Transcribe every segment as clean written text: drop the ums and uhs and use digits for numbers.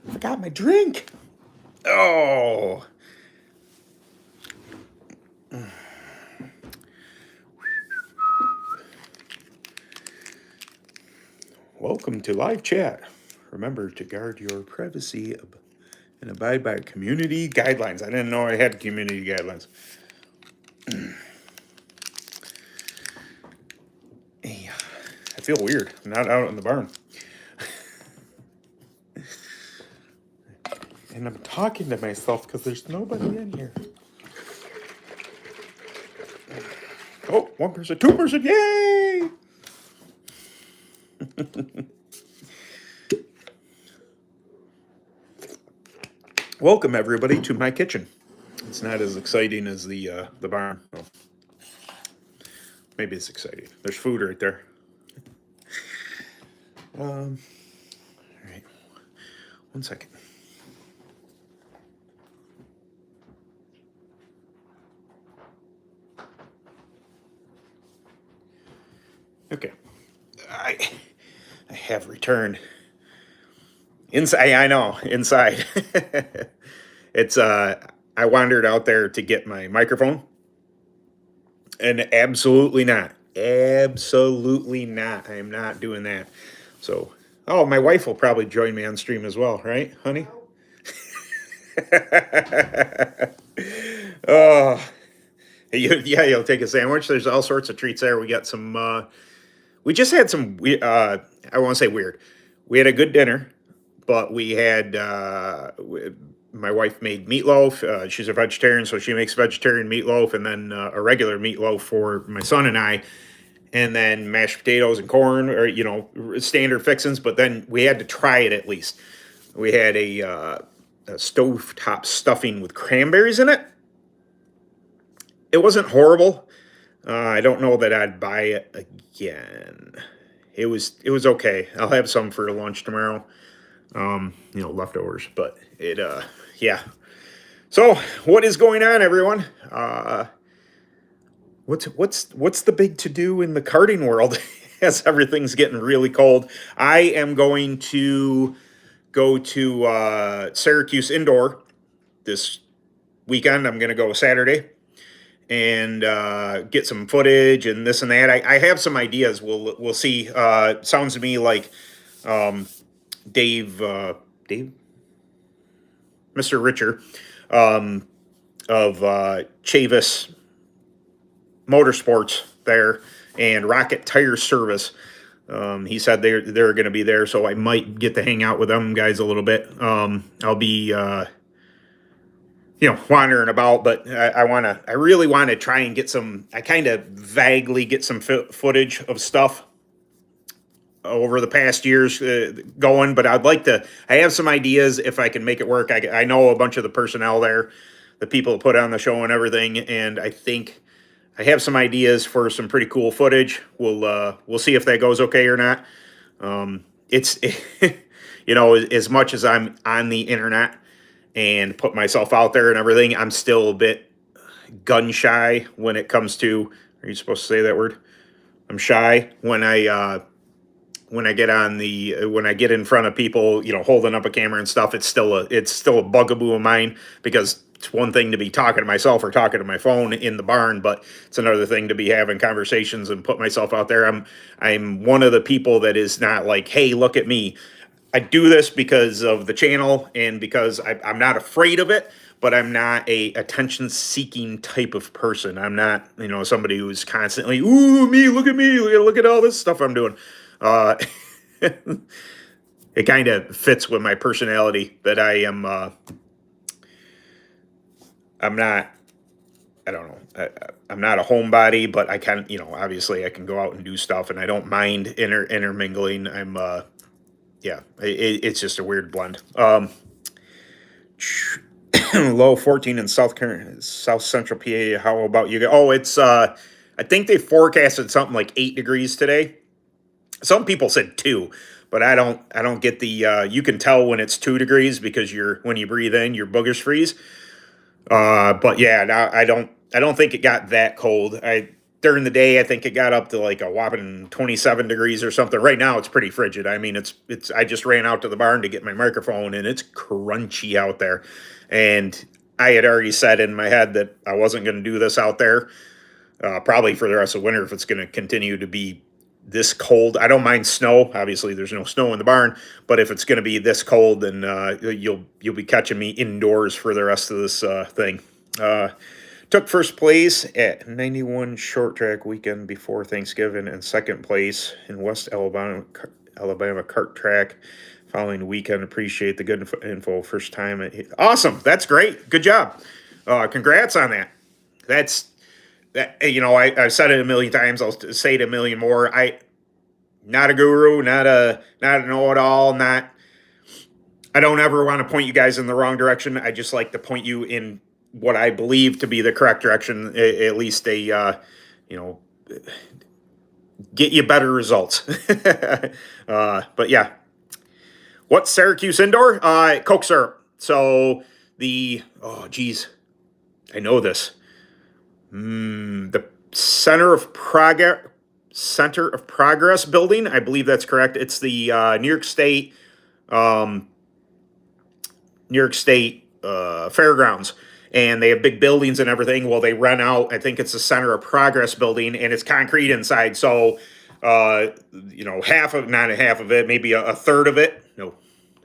I forgot my drink. Oh. Welcome to live chat. Remember to guard your privacy and abide by community guidelines. I didn't know I had community guidelines. Hey, I feel weird. I'm not out in the barn. And I'm talking to myself because there's nobody in here. Oh, one person, two person, yay! Welcome everybody to my kitchen. It's not as exciting as the barn. Well, maybe it's exciting. There's food right there. All right, 1 second. Okay, I have returned. Inside, I know, inside. It's I wandered out there to get my microphone, and absolutely not. Absolutely not. I am not doing that. So, oh, my wife will probably join me on stream as well, right, honey? Oh, yeah, you'll take a sandwich. There's all sorts of treats there. We got some. We just had some. I won't say weird. We had a good dinner, but we had. My wife made meatloaf. She's a vegetarian, so she makes vegetarian meatloaf, and then a regular meatloaf for my son and I, and then mashed potatoes and corn, or standard fixings. But then we had to try it at least. We had a stovetop stuffing with cranberries in it. It wasn't horrible. I don't know that I'd buy it again. It was okay. I'll have some for lunch tomorrow. Leftovers, but yeah. So what is going on, everyone? What's the big to do in the karting world as everything's getting really cold? I am going to go to Syracuse Indoor this weekend. I'm going to go Saturday and get some footage and this and that. I have some ideas. We'll see. Sounds to me like Dave, Mr. Richer, of Chavis Motorsports there and Rocket Tire Service. He said they're going to be there, so I might get to hang out with them guys a little bit. I'll be wandering about, but I really want to try and get some. I kind of vaguely get some footage of stuff over the past years going, but I'd like to. I have some ideas if I can make it work. I know a bunch of the personnel there, the people who put on the show and everything, and I think I have some ideas for some pretty cool footage. We'll see if that goes okay or not. It's as much as I'm on the internet and put myself out there and everything, I'm still a bit gun shy when it comes to. Are you supposed to say that word? I'm shy when I get when I get in front of people, holding up a camera and stuff. It's still a bugaboo of mine, because it's one thing to be talking to myself or talking to my phone in the barn, but it's another thing to be having conversations and put myself out there. I'm one of the people that is not like, hey, look at me. I do this because of the channel and because I'm not afraid of it, but I'm not a attention-seeking type of person. I'm not, somebody who's constantly, ooh, me, look at me, look at all this stuff I'm doing. It kind of fits with my personality that I am. I'm not. I don't know. I'm not a homebody, but I can. Obviously, I can go out and do stuff, and I don't mind intermingling. I'm. Yeah, it's just a weird blend. Low 14 in South Central PA. How about you? Oh, it's. I think they forecasted something like 8 degrees today. Some people said 2, but I don't get the. You can tell when it's 2 degrees because when you breathe in, your boogers freeze. But yeah, I don't think it got that cold. during the day, I think it got up to like a whopping 27 degrees or something. Right now, it's pretty frigid. I mean, it's. I just ran out to the barn to get my microphone, and it's crunchy out there. And I had already said in my head that I wasn't going to do this out there, probably for the rest of winter if it's going to continue to be this cold. I don't mind snow. Obviously, there's no snow in the barn, but if it's going to be this cold, then you'll be catching me indoors for the rest of this thing. Took first place at 91 short track weekend before Thanksgiving, and second place in West Alabama kart track following weekend. Appreciate the good info. First time. Awesome. That's great. Good job. Congrats on that. That's that. I've said it a million times. I'll say it a million more. Not a guru, not a know-it-all, not. I don't ever want to point you guys in the wrong direction. I just like to point you in what I believe to be the correct direction, at least get you better results. But yeah, what's Syracuse Indoor? Coke syrup. So I know this. The Center of Progress building, I believe that's correct. It's the New York State Fairgrounds. And they have big buildings and everything. Well, they rent out, I think it's the Center of Progress building, and it's concrete inside. So, not half of it, maybe a third of it. No,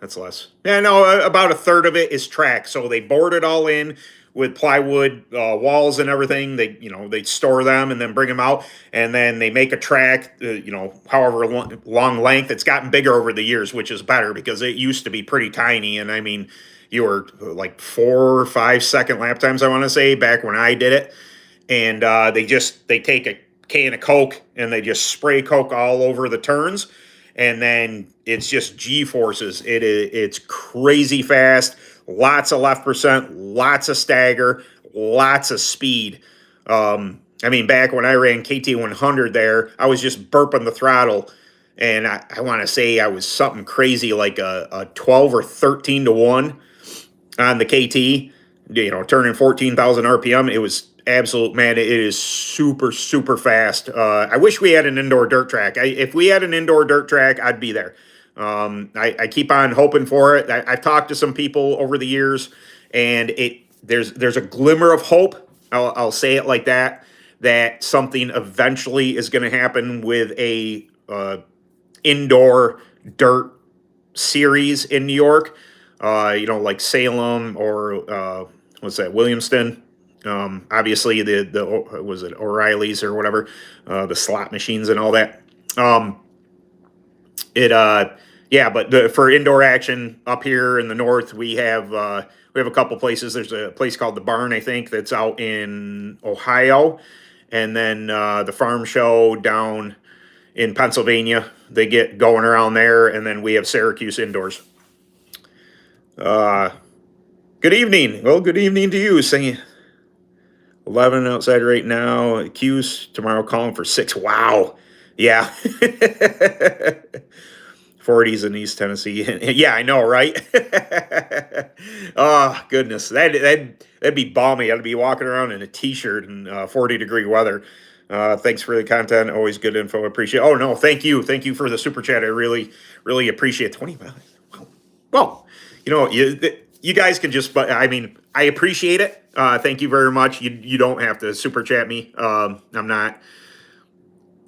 that's less. Yeah, no, about a third of it is track. So they board it all in with plywood walls and everything. They store them and then bring them out, and then they make a track, however long length. It's gotten bigger over the years, which is better because it used to be pretty tiny. And I mean, you were like 4 or 5 second lap times, I want to say, back when I did it. And they take a can of Coke and they just spray Coke all over the turns. And then it's just G-forces. It's crazy fast, lots of left percent, lots of stagger, lots of speed. Back when I ran KT 100 there, I was just burping the throttle. And I want to say I was something crazy like a 12 or 13 to 1 on the KT, turning 14,000 RPM. It was absolute, man. It is super, super fast. I wish we had an indoor dirt track. If we had an indoor dirt track, I'd be there. I keep on hoping for it. I've talked to some people over the years, and there's a glimmer of hope. I'll say it like that something eventually is going to happen with a indoor dirt series in New York. Like Salem or what's that, Williamston. Obviously the was it O'Reilly's or whatever, the slot machines and all that. But for indoor action up here in the north, we have a couple places. There's a place called the Barn, I think, that's out in Ohio, and then the Farm Show down in Pennsylvania. They get going around there, and then we have Syracuse Indoors. Good evening. Well, good evening to you. Saying 11 outside right now. Q's tomorrow calling for 6. Wow. Yeah. 40s in East Tennessee. Yeah, I know, right? Oh, goodness. That'd be balmy. I'd be walking around in a t-shirt in 40-degree weather. Thanks for the content. Always good info. Appreciate it. Oh, no, thank you. Thank you for the super chat. I really, really appreciate 20 miles. Well, you guys can just, I appreciate it. Thank you very much. You don't have to super chat me.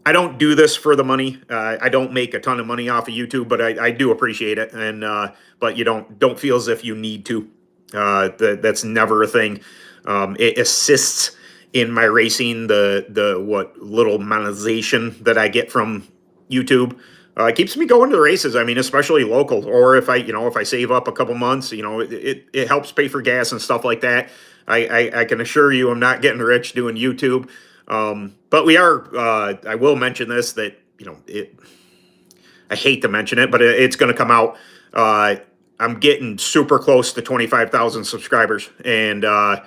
I don't do this for the money. I don't make a ton of money off of YouTube, but I do appreciate it. And, but you don't feel as if you need to. That's never a thing. It assists in my racing, what little monetization that I get from YouTube. It keeps me going to the races. Especially local, or if I save up a couple months, it helps pay for gas and stuff like that. I can assure you I'm not getting rich doing YouTube. But we are, I will mention this, that, I hate to mention it, but it's going to come out. I'm getting super close to 25,000 subscribers, and, I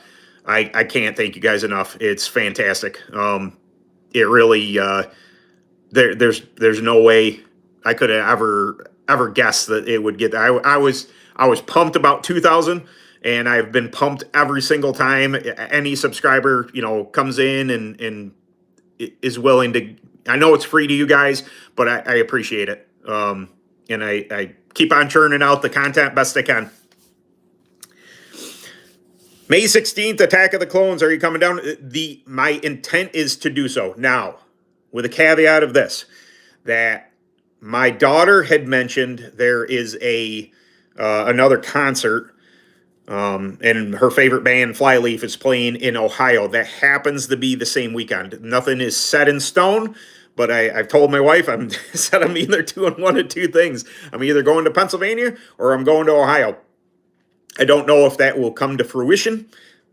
can't thank you guys enough. It's fantastic. It really, there's no way I could have ever guessed that it would get there. I was pumped about 2,000, and I've been pumped every single time any subscriber, comes in and is willing to. I know it's free to you guys, but I appreciate it. And I keep on churning out the content best I can. May 16th, Attack of the Clones. Are you coming down? My intent is to do so now, with a caveat of this, that my daughter had mentioned there is another concert, and her favorite band, Flyleaf, is playing in Ohio. That happens to be the same weekend. Nothing is set in stone, but I've told my wife I'm either doing one of two things. I'm either going to Pennsylvania or I'm going to Ohio. I don't know if that will come to fruition,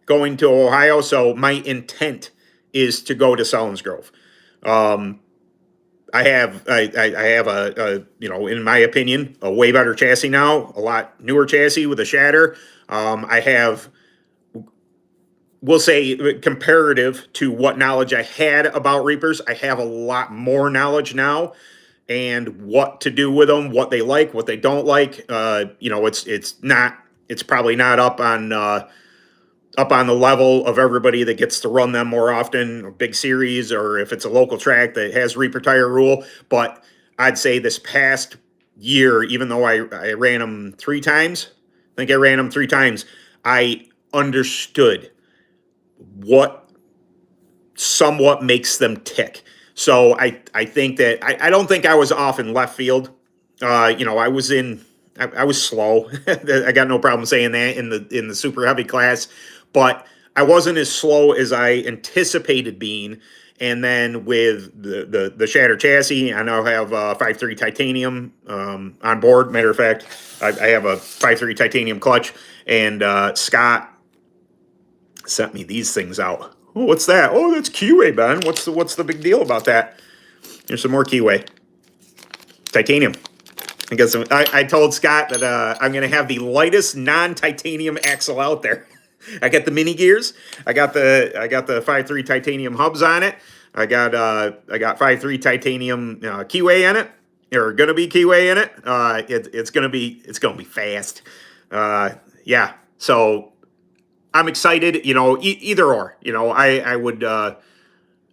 going to Ohio. So my intent is to go to Selinsgrove. I have a in my opinion, a way better chassis now, a lot newer chassis with a shatter. I have, we'll say, comparative to what knowledge I had about Reapers, I have a lot more knowledge now, and what to do with them, what they like, what they don't like. It's probably not up on the level of everybody that gets to run them more often, or big series, or if it's a local track that has Reaper tire rule. But I'd say this past year, even though I ran them 3 times, I think I ran them 3 times, I understood what somewhat makes them tick. So I think that I don't think I was off in left field. I was slow. I got no problem saying that in the super heavy class, but I wasn't as slow as I anticipated being. And then with the Shatter chassis, I now have 5.3 titanium on board. Matter of fact, I have a 5.3 titanium clutch, and Scott sent me these things out. Oh, what's that? Oh, that's keyway, Ben. What's the big deal about that? Here's some more keyway. Titanium. I told Scott that I'm going to have the lightest non-titanium axle out there. I got the mini gears. I got the 5.3 titanium hubs on it. I got 5.3 titanium keyway in it, or gonna be keyway in it. It's gonna be fast. Yeah. So I'm excited. Either or.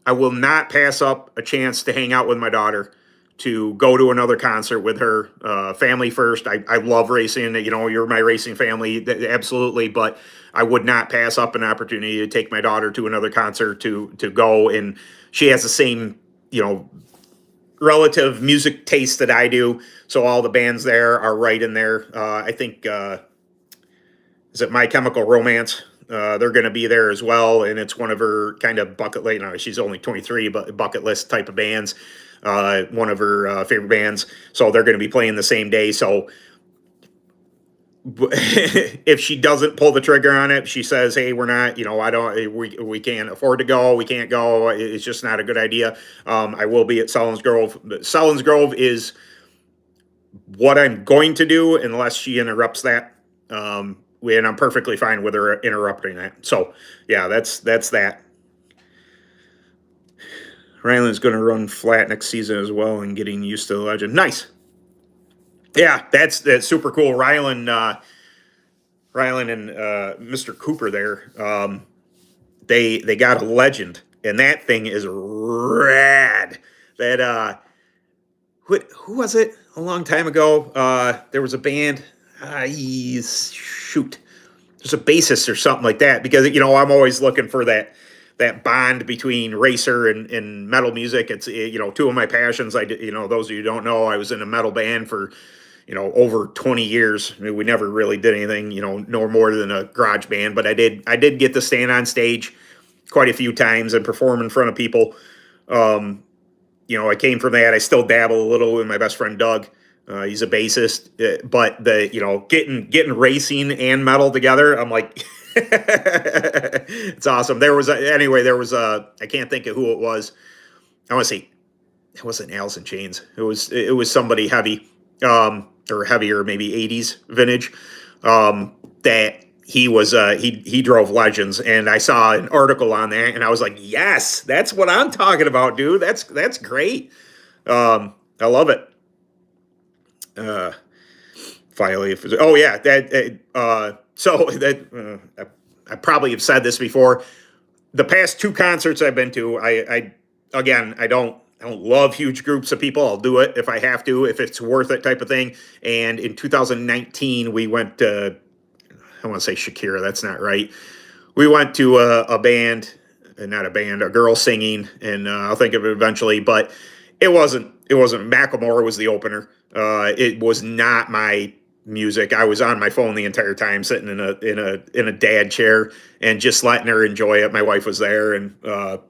I will not pass up a chance to hang out with my daughter, to go to another concert with her. Family first. I love racing. You're my racing family, absolutely. But I would not pass up an opportunity to take my daughter to another concert, to go, and she has the same relative music taste that I do. So all the bands there are right in there. I think is it My Chemical Romance? They're going to be there as well, and it's one of her kind of bucket list. No, she's only 23, but bucket list type of bands. One of her favorite bands. So they're going to be playing the same day. So if she doesn't pull the trigger on it, she says, "Hey, we're not. We can't afford to go. We can't go. It's just not a good idea." I will be at Selinsgrove. Selinsgrove is what I'm going to do unless she interrupts that. And I'm perfectly fine with her interrupting that. So yeah, that's that. Ryland's going to run flat next season as well, and getting used to the legend. Nice. Yeah, that's super cool. Ryland and Mr. Cooper there, they got a legend, and that thing is rad. That who was it a long time ago? There was a band. Shoot, there's a bassist or something like that, because I'm always looking for that bond between racer and metal music. It's two of my passions. Those of you who don't know, I was in a metal band for over 20 years. I mean, we never really did anything no more than a garage band, but I did get to stand on stage quite a few times and perform in front of people. I came from that. I still dabble a little with my best friend Doug. He's a bassist, but getting racing and metal together, I'm like, it's awesome. There was I can't think of who it was. I want to say it wasn't Alice in Chains. It was somebody heavy, or heavier, maybe 80s vintage. That he was he drove Legends, and I saw an article on that, and I was like, yes, that's what I'm talking about, dude. That's great. I love it. Flyleaf. Oh yeah, I probably have said this before. The past 2 concerts I've been to, I again, I don't love huge groups of people. I'll do it if I have to, if it's worth it, type of thing. And in 2019, we went to, I want to say Shakira. That's not right. We went to a band, not a band, a girl singing, and I'll think of it eventually. But it wasn't. Macklemore was the opener. It was not my music. I was on my phone the entire time, sitting in a dad chair and just letting her enjoy it. My wife was there, and it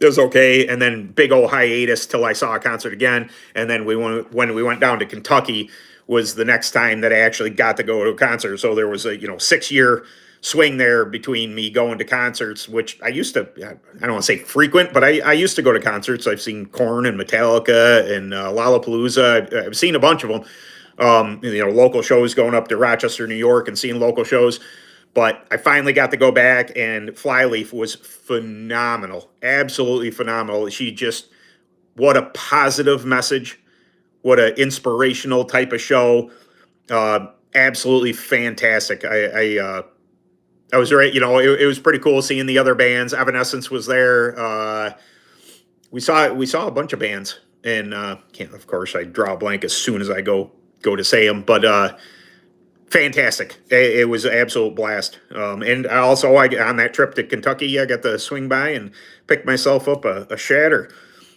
was okay. And then big old hiatus till I saw a concert again. And then when we went down to Kentucky was the next time that I actually got to go to a concert. So there was a 6 year swing there between me going to concerts, which I used to, I don't want to say frequent, but I used to go to concerts. I've seen Korn and Metallica and Lollapalooza. I've seen a bunch of them. Local shows, going up to Rochester, New York, and seeing local shows. But I finally got to go back, and Flyleaf was phenomenal, absolutely phenomenal. What a positive message, what an inspirational type of show. Absolutely fantastic. I was right. It was pretty cool seeing the other bands. Evanescence was there. We saw a bunch of bands, and can't, of course, I draw a blank as soon as I go to say them, but fantastic. It was an absolute blast. And on that trip to Kentucky, I got to swing by and pick myself up a Shatter,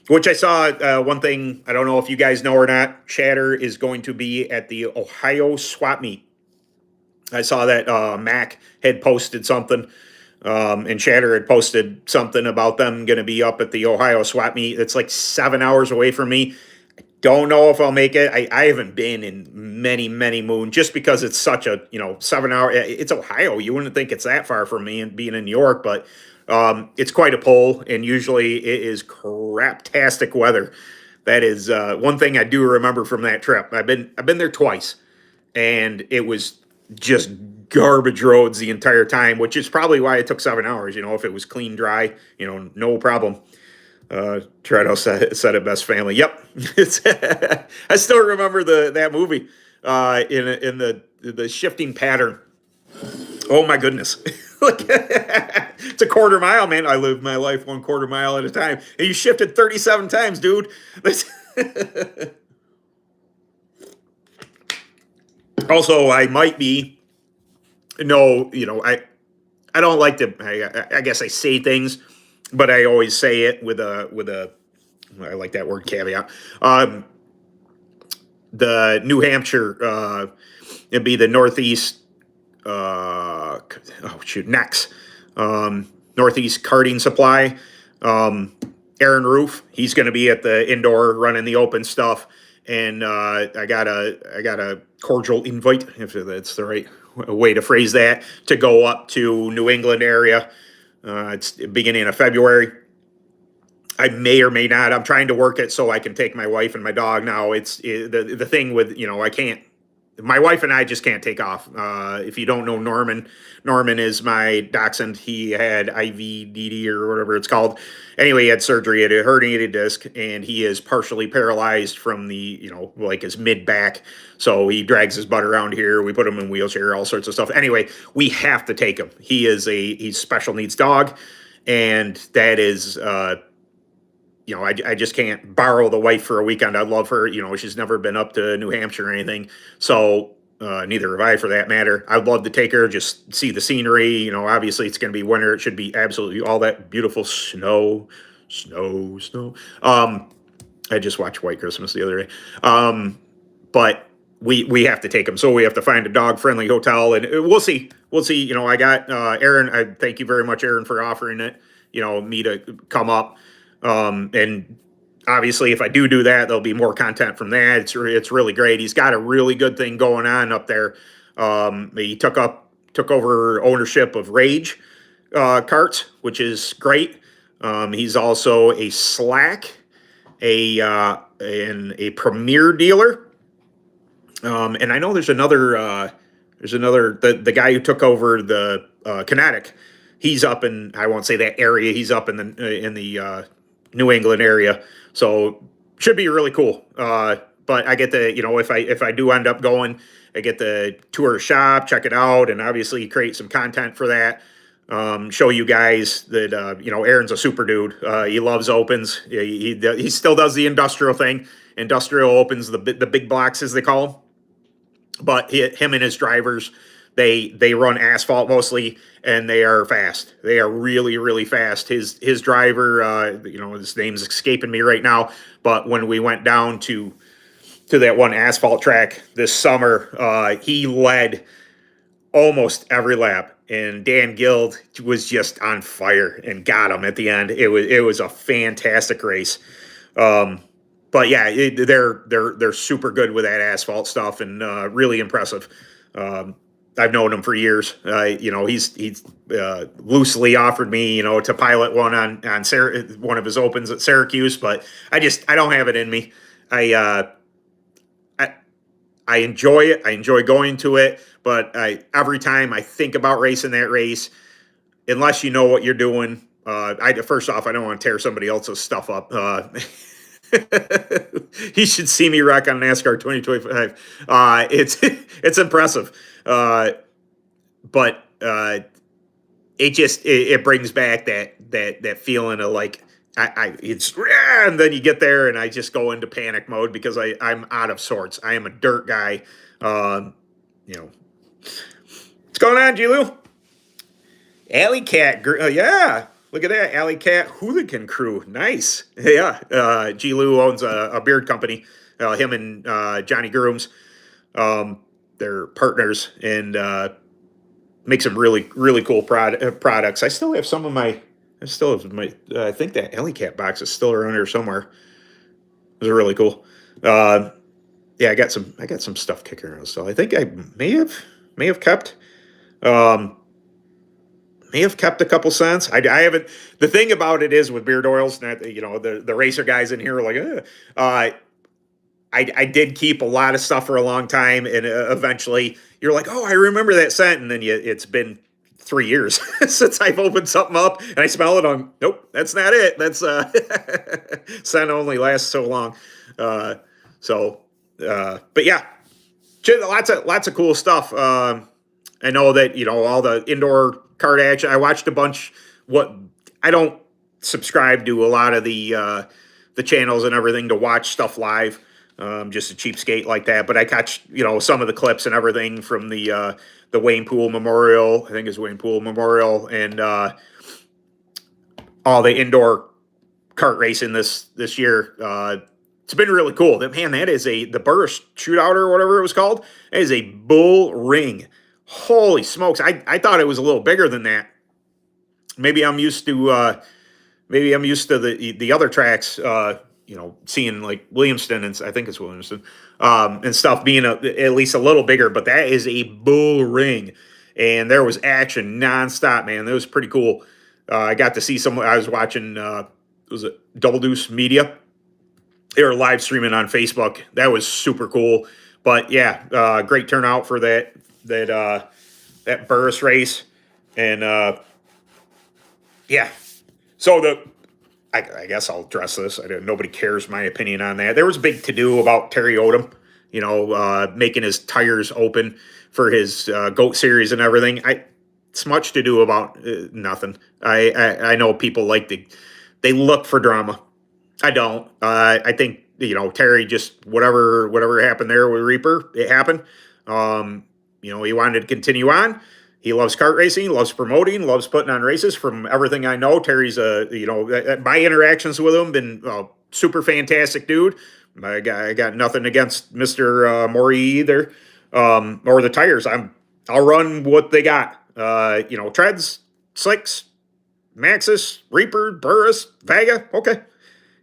which I saw. One thing, I don't know if you guys know or not, Shatter is going to be at the Ohio Swap Meet. I saw that Mac had posted something, and Shatter had posted something about them going to be up at the Ohio Swap Meet. It's like 7 hours away from me. Don't know if I'll make it. I haven't been in many, many moons, just because it's such a 7 hour. It's Ohio. You wouldn't think it's that far from me, and being in New York, but it's quite a pull. And usually it is craptastic weather. That is one thing I do remember from that trip. I've been there twice, and it was just garbage roads the entire time, which is probably why it took 7 hours. If it was clean, dry, no problem. Treado said it best, family. Yep. I still remember that movie in the shifting pattern. Oh my goodness. It's a quarter mile, man. I lived my life 1/4 mile at a time. And you shifted 37 times, dude. Also, I might be, no, I don't like to, I guess I say things, but I always say it with a, I like that word, caveat. The New Hampshire, it'd be the Northeast, next, Northeast Karting Supply. Aaron Roof, he's going to be at the indoor running the open stuff. And I got a cordial invite, if that's the right way to phrase that, to go up to New England area. It's beginning of February. I may or may not. I'm trying to work it so I can take my wife and my dog. Now the thing with I can't. My wife and I just can't take off. If you don't know Norman is my dachshund. He had IVDD or whatever it's called. Anyway, he had surgery. He had a herniated disc, and he is partially paralyzed from the, like his mid back. So he drags his butt around here. We put him in a wheelchair, all sorts of stuff. Anyway, we have to take him. He's special needs dog, and that is, I just can't borrow the wife for a weekend. I love her. She's never been up to New Hampshire or anything. So neither have I, for that matter. I'd love to take her, just see the scenery. Obviously it's going to be winter. It should be absolutely all that beautiful snow. I just watched White Christmas the other day. But we have to take them. So we have to find a dog-friendly hotel, and we'll see. I got Aaron. I thank you very much, Aaron, for offering it, me to come up. And obviously, if I do that, there'll be more content from that. It's really great. He's got a really good thing going on up there. He took over ownership of Rage Karts, which is great. He's also a Slack, and a Premier dealer. And I know there's another. The guy who took over the Kinetic. He's up in, I won't say that area. He's up in the New England area, so should be really cool. But I get to, if I do end up going, I get to tour a shop, check it out, and obviously create some content for that. show you guys that Aaron's a super dude. He loves opens. He still does the industrial thing. Industrial opens, the big blocks as they call them. But him and his drivers, they run asphalt mostly, and they are fast. They are really really fast. His driver, his name's escaping me right now. But when we went down to that one asphalt track this summer, he led almost every lap, and Dan Guild was just on fire and got him at the end. It was a fantastic race. But yeah, they're super good with that asphalt stuff, and really impressive. I've known him for years. He's loosely offered me, to pilot one on one of his opens at Syracuse, but I don't have it in me. I I enjoy it. I enjoy going to it, but every time I think about racing that race, unless you know what you're doing, first off, I don't want to tear somebody else's stuff up. He should see me wreck on NASCAR 2025. It's impressive, but it brings back that feeling of like and then you get there and I just go into panic mode because I'm out of sorts. I am a dirt guy. What's going on, G-Lou? Alley Cat, yeah. Look at that, Alley Cat Hooligan Crew. Nice. Yeah. G-Lou owns a beard company. Him and Johnny Grooms. They're partners and make some really, really cool products. I still have some of my, I think that Alley Cat box is still around here somewhere. Those are really cool. Yeah, I got some stuff kicking around. So I think I may have kept, a couple cents. I haven't. The thing about it is with beard oils, that the racer guys in here are like, I did keep a lot of stuff for a long time, and eventually you're like, oh, I remember that scent, and then it's been 3 years since I've opened something up and I smell it. On nope, that's not it. That's scent only lasts so long. But yeah, lots of cool stuff. I know that all the indoor kart action. I watched a bunch. I don't subscribe to a lot of the channels and everything to watch stuff live. Just a cheapskate like that. But I catch some of the clips and everything from the Wayne Poole Memorial. I think it's Wayne Poole Memorial, and all the indoor kart racing this year. It's been really cool. That is the Burris Shootout or whatever it was called. It is a bull ring. Holy smokes! I thought it was a little bigger than that. Maybe I'm used to the other tracks. Seeing like Williamston, and I think it's Williamston, and stuff being at least a little bigger, but that is a bull ring, and there was action nonstop, man. That was pretty cool. I got to see I was watching, was it Double Deuce Media? They were live streaming on Facebook. That was super cool. But yeah, great turnout for that Burris race, and yeah. So I guess I'll address this. Nobody cares my opinion on that. There was a big to-do about Terry Odom, making his tires open for his GOAT series and everything. It's much to do about nothing. I know people they look for drama. I don't. I think Terry just whatever happened there with Reaper, it happened. He wanted to continue on. He loves kart racing, loves promoting, loves putting on races. From everything I know, Terry's my interactions with him been a super fantastic dude. I got nothing against Mr. Maury either, or the tires. I'll run what they got. Treads, Slicks, Maxxis, Reaper, Burris, Vega. Okay,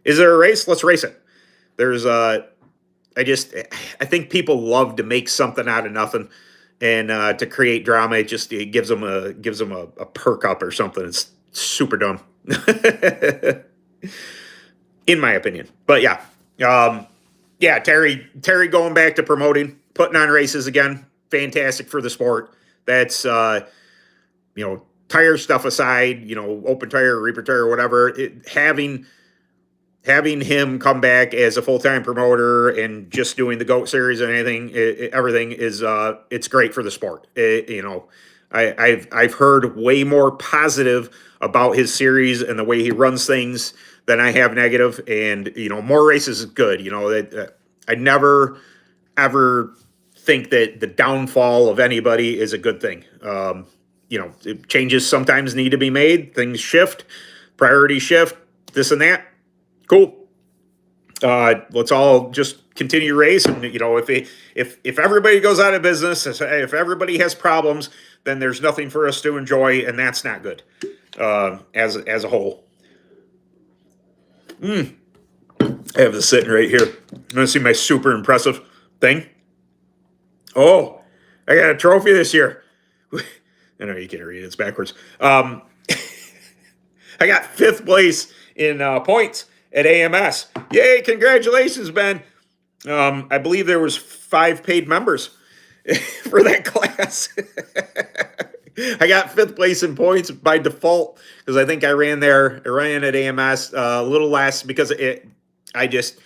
is there a race? Let's race it. There's I think people love to make something out of nothing. And to create drama, it gives them a perk up or something. It's super dumb, in my opinion. But yeah, Terry going back to promoting, putting on races again, fantastic for the sport. That's tire stuff aside, open tire, Reaper tire, whatever. Having him come back as a full-time promoter and just doing the GOAT series and everything is it's great for the sport. I've heard way more positive about his series and the way he runs things than I have negative. And more races is good. I never ever think that the downfall of anybody is a good thing. Changes sometimes need to be made. Things shift, priorities shift, this and that. Cool. Let's all just continue to race, and if everybody goes out of business, if everybody has problems, then there's nothing for us to enjoy, and that's not good as a whole. I have this sitting right here. I'm gonna see my super impressive thing. Oh, I got a trophy this year. I know you can't read it; it's backwards. I got fifth place in points at AMS. Yay! Congratulations, Ben. I believe there was 5 paid members for that class. I got fifth place in points by default because I think I ran at AMS a little less because I just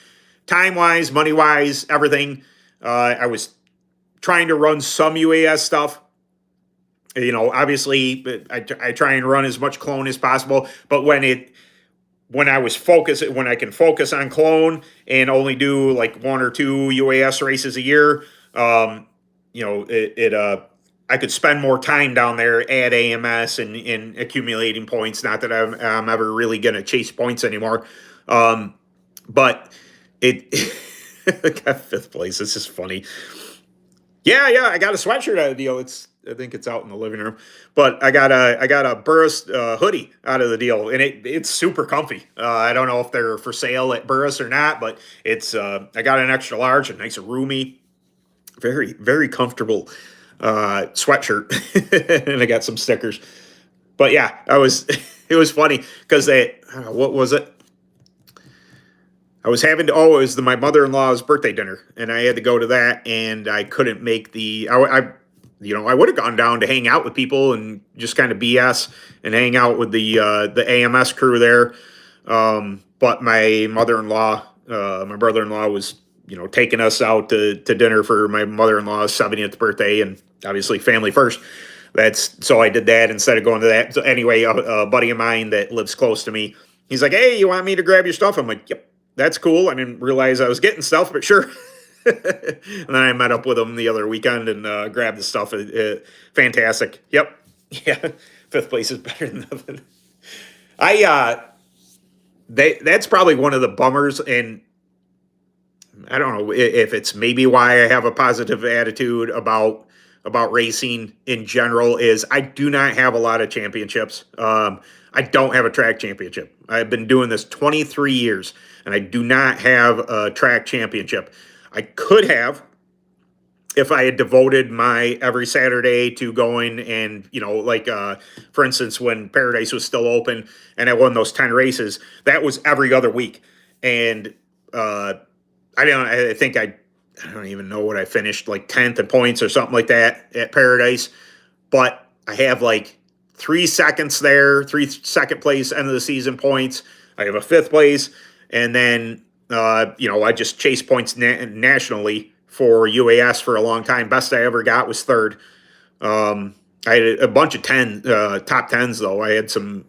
time wise, money wise, everything. I was trying to run some UAS stuff. Obviously, I try and run as much clone as possible. But when I can focus on clone and only do like 1 or 2 UAS races a year, I could spend more time down there at AMS and accumulating points. Not that I'm ever really going to chase points anymore. But it got fifth place. It's just funny. Yeah, I got a sweatshirt out of the deal. I think it's out in the living room, but I got a Burris hoodie out of the deal, and it's super comfy. I don't know if they're for sale at Burris or not, but it's I got an extra large, a nice roomy, very very comfortable sweatshirt, and I got some stickers. But yeah, it was funny because what was it? I was having to, it was my mother-in-law's birthday dinner, and I had to go to that, and I couldn't make I would have gone down to hang out with people and just kind of BS and hang out with the AMS crew there. But my mother-in-law, my brother-in-law was, taking us out to dinner for my mother-in-law's 70th birthday, and obviously family first. So I did that instead of going to that. So anyway, a buddy of mine that lives close to me, he's like, "Hey, you want me to grab your stuff?" I'm like, "Yep, that's cool." I didn't realize I was getting stuff, but sure. And then I met up with him the other weekend and grabbed the stuff. Fantastic. Yep. Yeah. Fifth place is better than nothing. That's probably one of the bummers, and I don't know if it's maybe why I have a positive attitude about racing in general is I do not have a lot of championships. I don't have a track championship. I've been doing this 23 years, and I do not have a track championship. I could have if I had devoted my every Saturday to going and, for instance, when Paradise was still open and I won those 10 races, that was every other week. And I don't even know what I finished, like 10th in points or something like that at Paradise. But I have like 3 seconds there, 3 second place end of the season points. I have a 5th place. And then, I just chased points nationally for UAS for a long time. Best I ever got was 3rd. I had a bunch of top 10s though. I had some,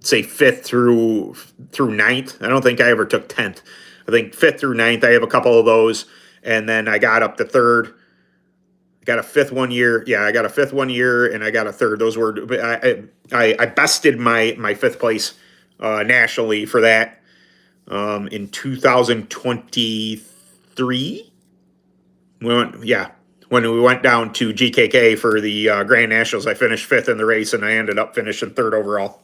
say 5th through 9th. I don't think I ever took 10th. I think 5th through 9th. I have a couple of those, and then I got up to 3rd. I got a 5th one year. Yeah, I got a 5th one year, and I got a 3rd. Those were I bested my 5th place nationally for that in 2023. When we went down to GKK for the Grand Nationals, I finished 5th in the race, and I ended up finishing 3rd overall.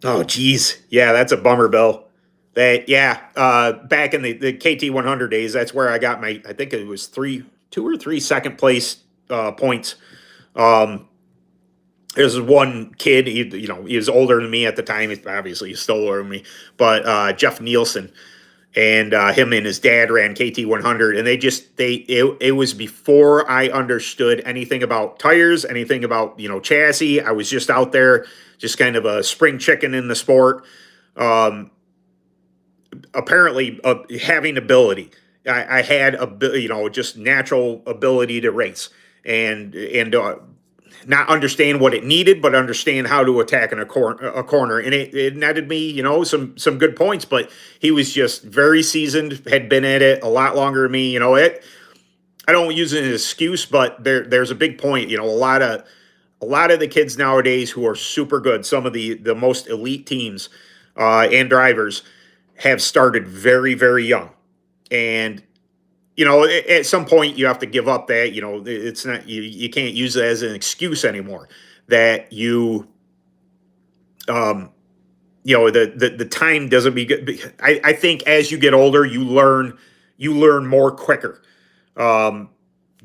Oh, geez. Yeah, that's a bummer, Bill. Back in the KT 100 days, that's where I got I think it was 2 or 3 second place points. There's one kid, he was older than me at the time. He's still older than me, but Jeff Nielsen. And him and his dad ran KT 100, and it was before I understood anything about tires, anything about chassis. I was just out there, just kind of a spring chicken in the sport. Apparently, having ability, I had just natural ability to race, and not understand what it needed, but understand how to attack in a corner. And it netted me, some good points. But he was just very seasoned, had been at it a lot longer than me. I don't use it as an excuse, but there's a big point. A lot of the kids nowadays who are super good, some of the most elite teams and drivers, have started very, very young. And at some point you have to give up that. It's not, you can't use it as an excuse anymore that the time doesn't be good. I think as you get older, you learn more quicker. um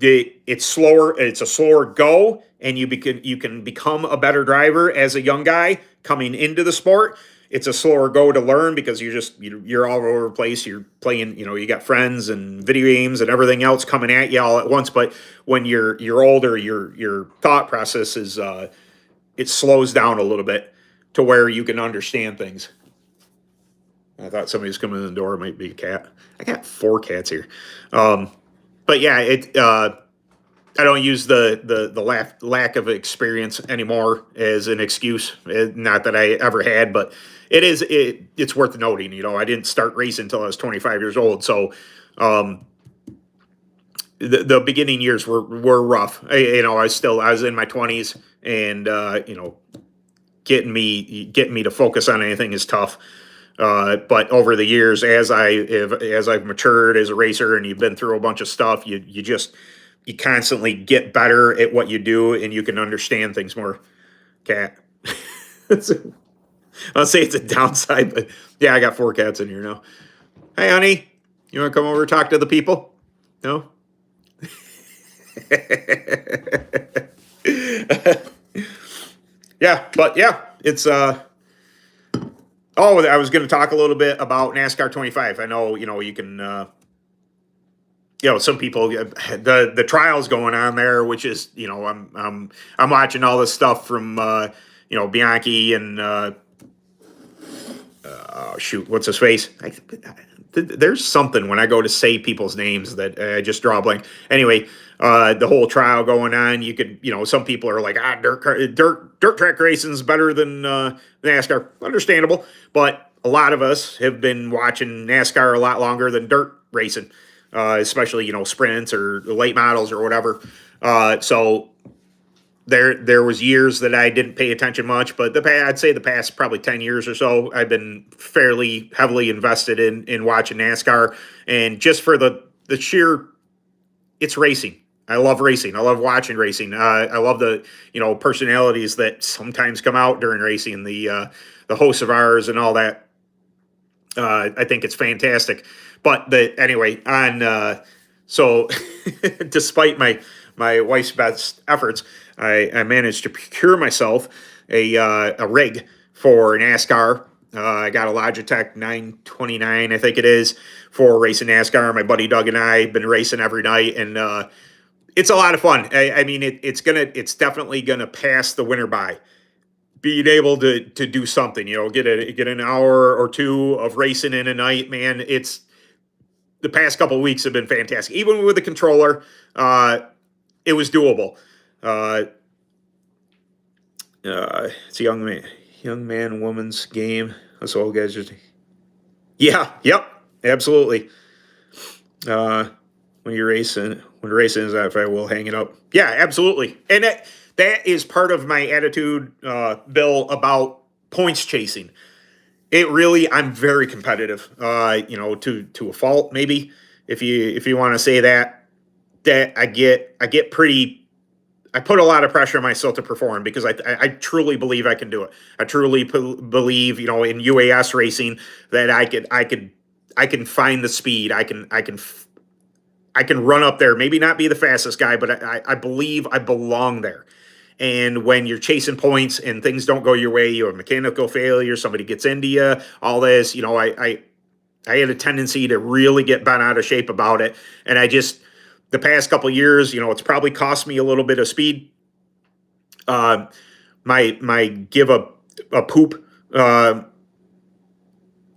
it's slower. It's a slower go, and you can become a better driver as a young guy coming into the sport. It's a slower go to learn because you're all over the place. You're playing, you got friends and video games and everything else coming at you all at once. But when you're older, your thought process is it slows down a little bit to where you can understand things. I thought somebody was coming in the door. It might be a cat. I got 4 cats here. But yeah, I don't use the lack of experience anymore as an excuse. Not that I ever had, but it's worth noting. I didn't start racing until I was 25 years old, so the beginning years were rough. I was in my 20s, and getting me to focus on anything is tough. But over the years, as I've matured as a racer, and you've been through a bunch of stuff, you constantly get better at what you do, and you can understand things more. Cat. I'll say it's a downside, but yeah, I got 4 cats in here now. Hey, honey, you want to come over and talk to the people? No. Yeah, but yeah, it's Oh, I was going to talk a little bit about NASCAR 25. I know, you can, some people, the trials going on there, which is, I'm watching all this stuff from, Bianchi and, oh, shoot, what's his face? There's something when I go to say people's names that I just draw a blank. Anyway, the whole trial going on, you could, some people are like, dirt track racing is better than NASCAR. Understandable, but a lot of us have been watching NASCAR a lot longer than dirt racing, especially sprints or late models or whatever. So there was years that I didn't pay attention much, but I'd say the past probably 10 years or so, I've been fairly heavily invested in watching NASCAR, and just for the sheer, it's racing. I love racing. I love watching racing. I love the personalities that sometimes come out during racing, the hosts of ours and all that. I think it's fantastic. But anyway, so despite my wife's best efforts, I managed to procure myself a rig for NASCAR. I got a Logitech 929, I think it is, for racing NASCAR. My buddy Doug and I have been racing every night, and it's a lot of fun. I mean, it's definitely gonna pass the winter by. Being able to do something, get an hour or two of racing in a night, man. It's the past couple of weeks have been fantastic. Even with the controller, it was doable. It's a young man, woman's game. That's all guys are. Yeah, yep, absolutely. When racing is that, I will hang it up. Yeah, absolutely. And that is part of my attitude, Bill, about points chasing. I'm very competitive, to a fault, maybe, if you want to say that I get pretty, I put a lot of pressure on myself to perform, because I truly believe I can do it. I truly believe, in UAS racing, that I can find the speed. I can run up there, maybe not be the fastest guy, but I believe I belong there. And when you're chasing points and things don't go your way, you have mechanical failure, somebody gets into you, all this, I had a tendency to really get bent out of shape about it. And the past couple of years, it's probably cost me a little bit of speed. My give a poop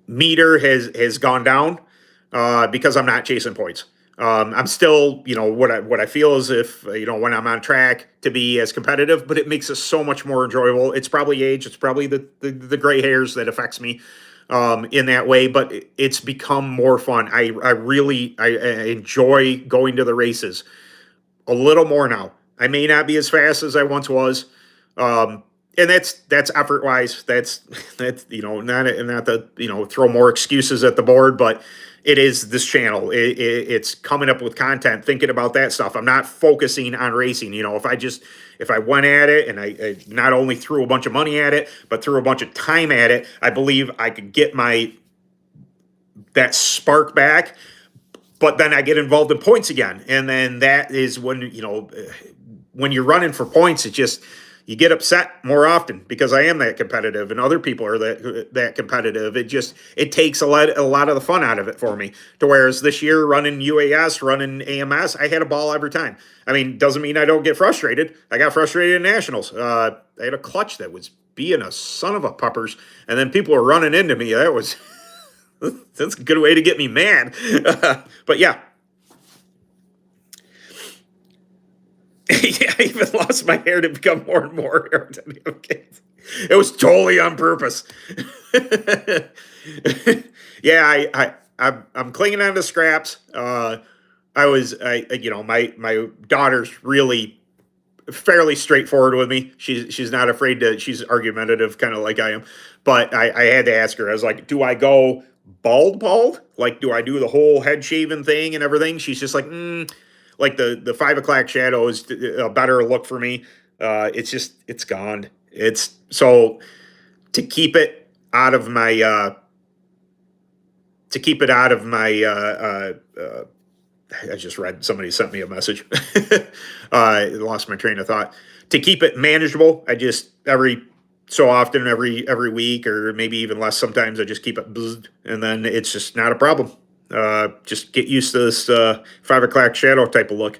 meter has gone down because I'm not chasing points. I'm still, what I feel is if, when I'm on track to be as competitive, but it makes it so much more enjoyable. It's probably age, it's probably the gray hairs that affects me in that way, but it's become more fun. I enjoy going to the races a little more now. I may not be as fast as I once was. And that's effort wise. That's not to throw more excuses at the board, but it is this channel. It's coming up with content, thinking about that stuff. I'm not focusing on racing. If I went at it and I not only threw a bunch of money at it, but threw a bunch of time at it, I believe I could get that spark back. But then I get involved in points again, and then that is when you're running for points, it just you get upset more often because I am that competitive and other people are that competitive. It takes a lot of the fun out of it for me. To whereas this year running UAS, running AMS, I had a ball every time. I mean, doesn't mean I don't get frustrated. I got frustrated in nationals. I had a clutch that was being a son of a puppers, and then people were running into me. That was that's a good way to get me mad. But yeah. Yeah, I even lost my hair to become more and more aerodynamic. It was totally on purpose. Yeah, I'm clinging on to scraps. My daughter's really fairly straightforward with me. She's not afraid to. She's argumentative, kind of like I am. But I had to ask her. I was like, "Do I go bald? Like, do I do the whole head shaven thing and everything?" She's just like, like the 5 o'clock shadow is a better look for me. It's gone. It's so to keep it out of my I just read somebody sent me a message. I lost my train of thought. To keep it manageable, I just every so often, every week, or maybe even less sometimes, I just keep it buzzed, and then it's just not a problem. Just get used to this 5 o'clock shadow type of look.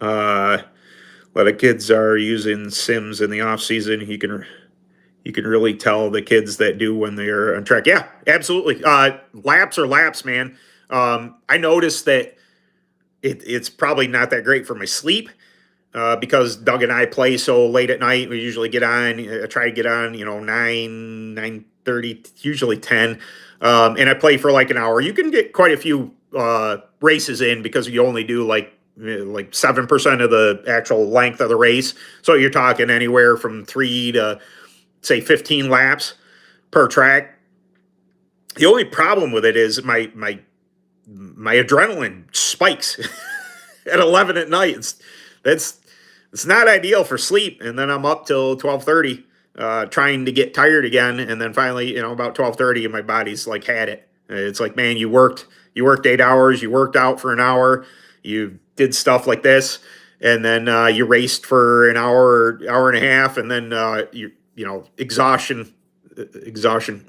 A lot of kids are using Sims in the off season. You can really tell the kids that do when they're on track. Yeah, absolutely. Laps are laps, man. I noticed that it's probably not that great for my sleep because Doug and I play so late at night. We usually get on. I try to get on, 9:30, usually 10. And I play for like an hour. You can get quite a few races in because you only do like 7% of the actual length of the race. So you're talking anywhere from 3 to say 15 laps per track. The only problem with it is my adrenaline spikes at 11 at night. It's not ideal for sleep, and then I'm up till 12:30 trying to get tired again, and then finally, about 12:30 and my body's like had it. It's like, man, you worked 8 hours, you worked out for an hour, you did stuff like this, and then you raced for an hour and a half, and then exhaustion.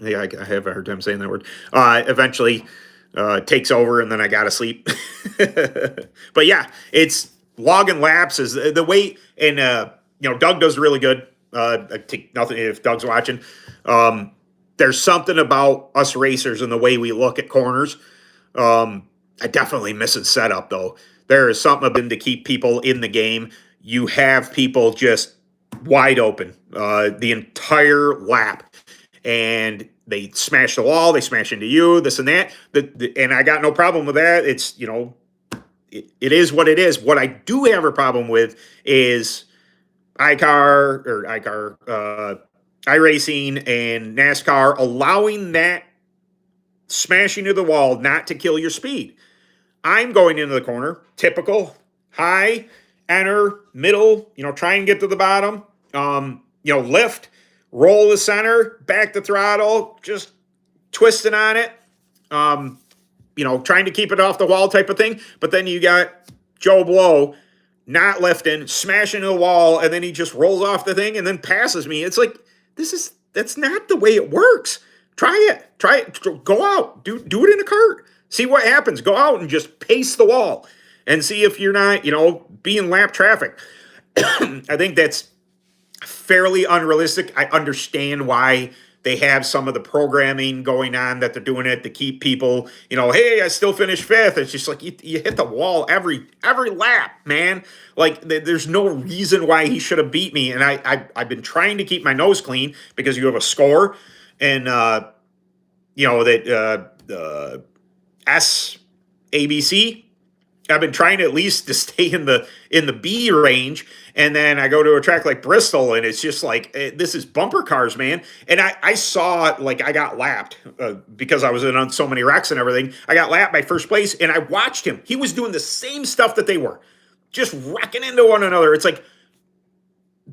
Yeah, I have a hard time saying that word. Eventually takes over, and then I gotta sleep. But yeah, it's logging laps is the way, and Doug does really good. I take nothing if Doug's watching. There's something about us racers and the way we look at corners. I definitely miss his setup though. There is something about him to keep people in the game. You have people just wide open the entire lap, and they smash the wall, they smash into you, this and that. And I got no problem with that. It's, it is what it is. What I do have a problem with is iRacing and NASCAR allowing that smashing to the wall not to kill your speed. I'm going into the corner, typical, high, enter, middle, try and get to the bottom, lift, roll the center, back the throttle, just twisting on it, trying to keep it off the wall type of thing. But then you got Joe Blow not lifting, smashing the wall, and then he just rolls off the thing and then passes me. It's like, that's not the way it works. Try it. Go out. Do it in a cart. See what happens. Go out and just pace the wall and see if you're not, being lap traffic. I think that's fairly unrealistic. I understand why they have some of the programming going on that they're doing it to keep people, hey, I still finished fifth. It's just like you hit the wall every lap, man. Like there's no reason why he should have beat me. And I've been trying to keep my nose clean because you have a score, and that SABC. I've been trying to at least to stay in the B range, and then I go to a track like Bristol, and it's just like this is bumper cars, man. And I saw like I got lapped because I was in on so many wrecks and everything. I got lapped by first place, and I watched him. He was doing the same stuff that they were, just wrecking into one another. It's like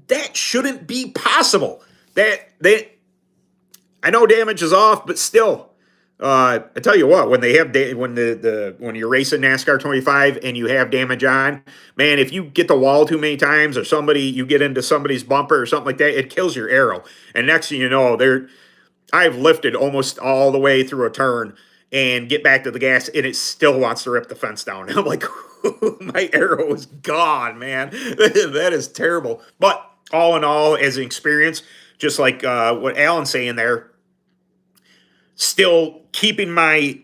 that shouldn't be possible. That I know damage is off, but still. I tell you what, when they have when you're racing NASCAR 25 and you have damage on, man, if you get the wall too many times or you get into somebody's bumper or something like that, it kills your aero. And next thing you know, I've lifted almost all the way through a turn and get back to the gas, and it still wants to rip the fence down. And I'm like, my aero is gone, man. That is terrible. But all in all, as an experience, just like what Alan's saying there, still keeping my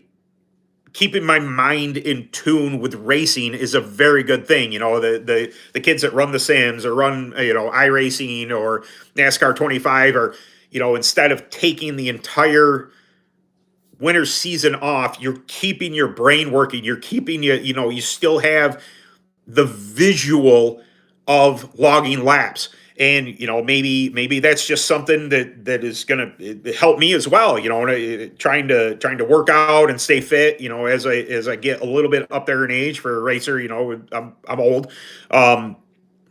mind in tune with racing is a very good thing. The kids that run the Sims or run iRacing or NASCAR 25, or instead of taking the entire winter season off, you're keeping your brain working. You're keeping you still have the visual of logging laps. And maybe that's just something that is going to help me as well. Trying to work out and stay fit. As I get a little bit up there in age for a racer. I'm old,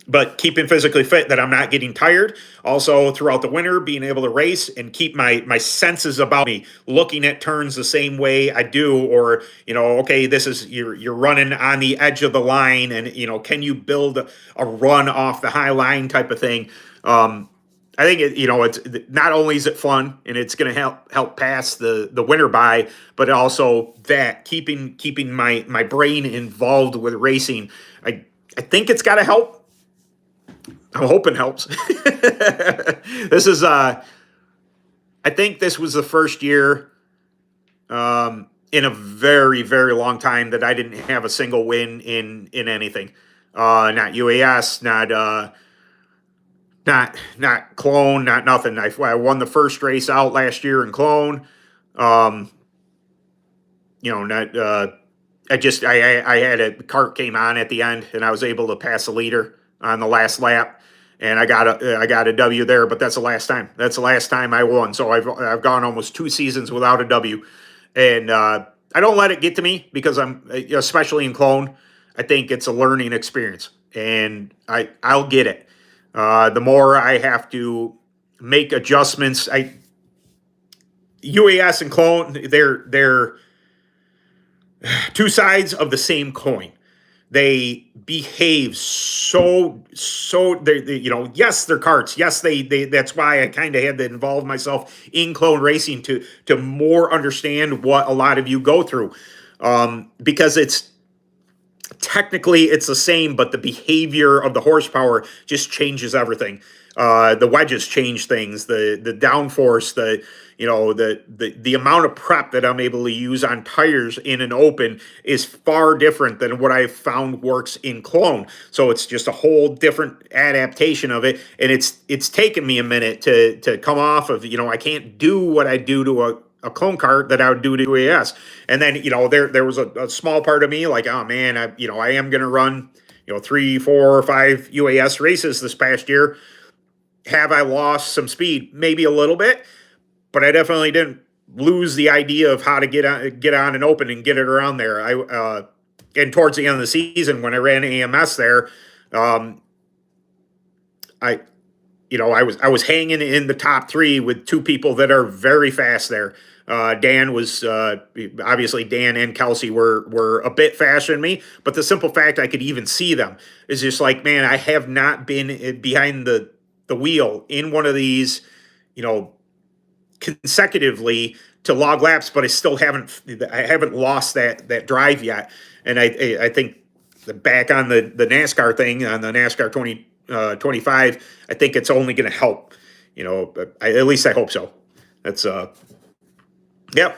but keeping physically fit, that I'm not getting tired. Also, throughout the winter, being able to race and keep my senses about me, looking at turns the same way I do, or okay, this is you're running on the edge of the line, and can you build a run off the high line type of thing. I think it's not only is it fun and it's going to help pass the winter by, but also that keeping my brain involved with racing. I think it's got to help. I'm hoping helps. This is, I think this was the first year in a very, very long time that I didn't have a single win in anything. Not UAS, not Clone, not nothing. I won the first race out last year in Clone. I had a Kart came on at the end, and I was able to pass the leader on the last lap. And I got a W there, but that's the last time. That's the last time I won. So I've gone almost 2 seasons without a W, and I don't let it get to me because especially in Clone, I think it's a learning experience, and I'll get it. The more I have to make adjustments, UAS and Clone, they're two sides of the same coin. They behave so yes, they're karts. Yes, they that's why I kind of had to involve myself in clone racing to more understand what a lot of you go through. Because it's technically it's the same, but the behavior of the horsepower just changes everything. The wedges change things, the downforce, the amount of prep that I'm able to use on tires in an open is far different than what I've found works in clone. So it's just a whole different adaptation of it, and it's taken me a minute to come off of I can't do what I do to a clone kart that I would do to AS. And then there was a small part of me like, oh man, I am going to run 3, 4, or 5 UAS races this past year. Have I lost some speed? Maybe a little bit, but I definitely didn't lose the idea of how to get on and open and get it around there. And towards the end of the season when I ran AMS there, I was hanging in the top 3 with 2 people that are very fast there. Dan was obviously Dan and Kelsey were a bit faster than me, but the simple fact I could even see them is just like, man, I have not been behind the wheel in one of these, consecutively to log laps, but I haven't lost that drive yet. And I think back on the NASCAR thing, on the NASCAR 2025, I think it's only going to help, at least I hope so. That's yep.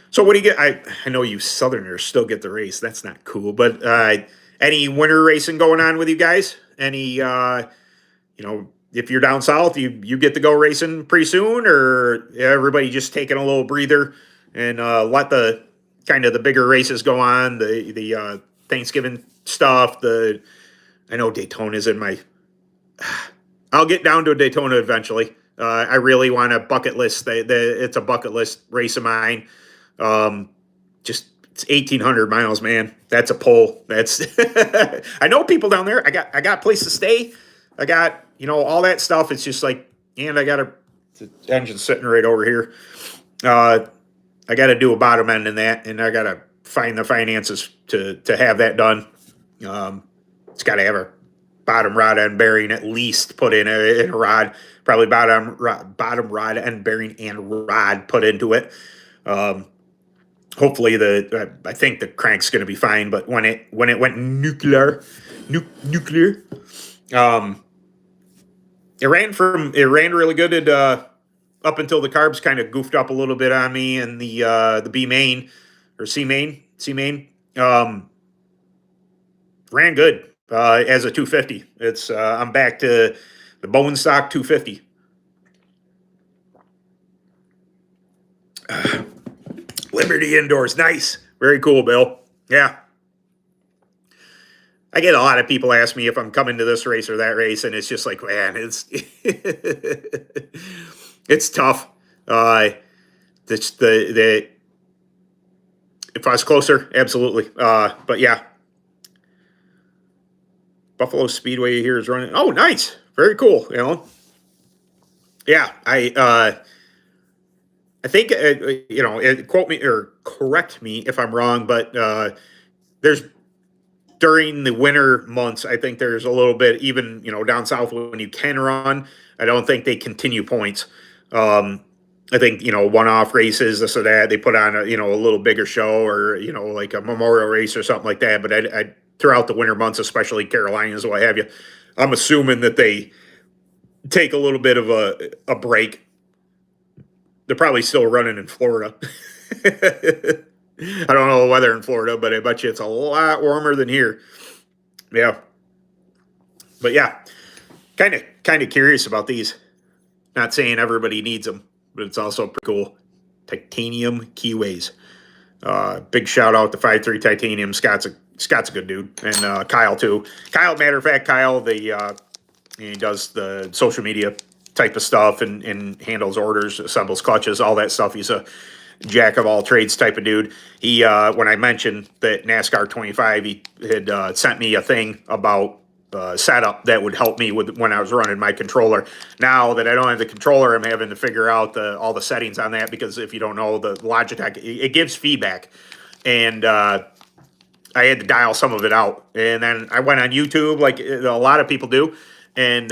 So what do you get? I know you Southerners still get the race. That's not cool. But any winter racing going on with you guys? Any if you're down south, you get to go racing pretty soon, or everybody just taking a little breather and let the kind of the bigger races go on. The Thanksgiving stuff. I know Daytona's in my. I'll get down to Daytona eventually. I really want a bucket list. It's a bucket list race of mine. Just it's 1,800 miles, man. That's a pull. That's I know people down there. I got a place to stay. I got all that stuff. It's just like, and I got the engine sitting right over here. I got to do a bottom end in that, and I got to find the finances to have that done. It's got to have a bottom rod end bearing at least put in a rod, probably bottom rod end bearing and rod put into it. Hopefully I think the crank's going to be fine, but when it went nuclear, it ran really good at, up until the carbs kind of goofed up a little bit on me, and the B main or C main ran good as a 250. It's I'm back to the bone stock 250. Liberty Indoors, nice, very cool, Bill. Yeah, I get a lot of people ask me if I'm coming to this race or that race, and it's just like, man, it's it's tough. The if I was closer, absolutely. But yeah, Buffalo Speedway here is running. Oh, nice, very cool, Alan. Yeah, I think quote me or correct me if I'm wrong, but there's during the winter months, I think there's a little bit, even down south when you can run. I don't think they continue points. I think one-off races, this or that, they put on a little bigger show, or like a memorial race or something like that. But I throughout the winter months, especially Carolinas, what have you, I'm assuming that they take a little bit of a break. They're probably still running in Florida. I don't know the weather in Florida, but I bet you it's a lot warmer than here. Yeah. But yeah, kind of curious about these. Not saying everybody needs them, but it's also pretty cool. Titanium keyways. Big shout out to 5.3 Titanium. Scott's a good dude, and Kyle too. Kyle, matter of fact, Kyle, he does the social media type of stuff and handles orders, assembles clutches, all that stuff. He's a jack of all trades type of dude. He when I mentioned that NASCAR 25, he had sent me a thing about setup that would help me with when I was running my controller. Now that I don't have the controller, I'm having to figure out all the settings on that, because if you don't know, the Logitech, it gives feedback, and I had to dial some of it out. And then I went on YouTube, like a lot of people do, and